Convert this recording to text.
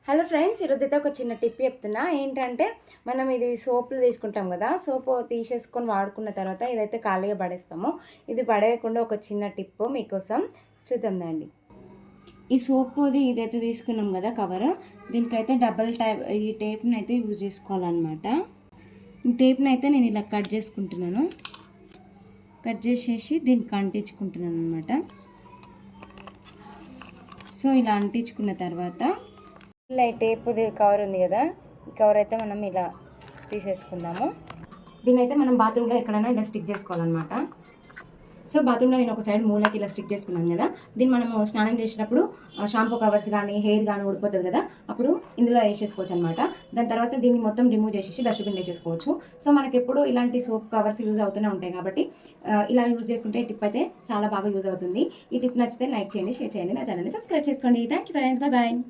Hello friends, ఈరోజైతే ఒక చిన్న టిప్ చెప్తున్నా. ఏంటంటే మనం ఇది సోపులు తీసుకుంటాం కదా, సోపు తీసేసుకొని వాడుకున్న తర్వాత ఇదైతే ఖాళీగా పడేస్తాము. ఇది పడేయకుండా ఒక చిన్న టిప్ మీకోసం చూద్దాందండి. ఈ సోపుది ఇదైతే తీసుకున్నాం కదా కవర్, దీనికైతే డబల్ టైప్ ఈ టేప్ని అయితే యూజ్ చేసుకోవాలన్నమాట. ఈ టేప్ని అయితే నేను ఇలా కట్ చేసుకుంటున్నాను. కట్ చేసేసి దీనికి అంటించుకుంటున్నాను అనమాట. సో ఇలా అంటించుకున్న తర్వాత ఇలా ఈ టేప్ది కవర్ ఉంది కదా, ఈ కవర్ అయితే మనం ఇలా తీసేసుకుందాము. దీన్ని అయితే మనం బాత్రూంలో ఎక్కడైనా ఇలా స్టిక్ చేసుకోవాలన్నమాట. సో బాత్రూంలో నేను ఒక సైడ్ మూలకి ఇలా స్టిక్ చేసుకున్నాను కదా, దీన్ని మనము స్నానం చేసినప్పుడు షాంపూ కవర్స్ కానీ హెయిర్ కానీ ఊడిపోతుంది కదా, అప్పుడు ఇందులో వేసేసుకోవచ్చు అనమాట. దాని తర్వాత దీన్ని మొత్తం రిమూవ్ చేసేసి డస్ట్బిన్ వేసేసుకోవచ్చు. సో మనకి ఎప్పుడు ఇలాంటి సోప్ కవర్స్ యూజ్ అవుతూనే ఉంటాయి కాబట్టి ఇలా యూజ్ చేసుకుంటే ఈ టిప్ అయితే చాలా బాగా యూజ్ అవుతుంది. ఈ టిప్ నచ్చితే లైక్ చేయండి, షేర్ చేయండి, నా ఛానల్ని సబ్స్క్రైబ్ చేసుకోండి. Thank you friends, bye bye.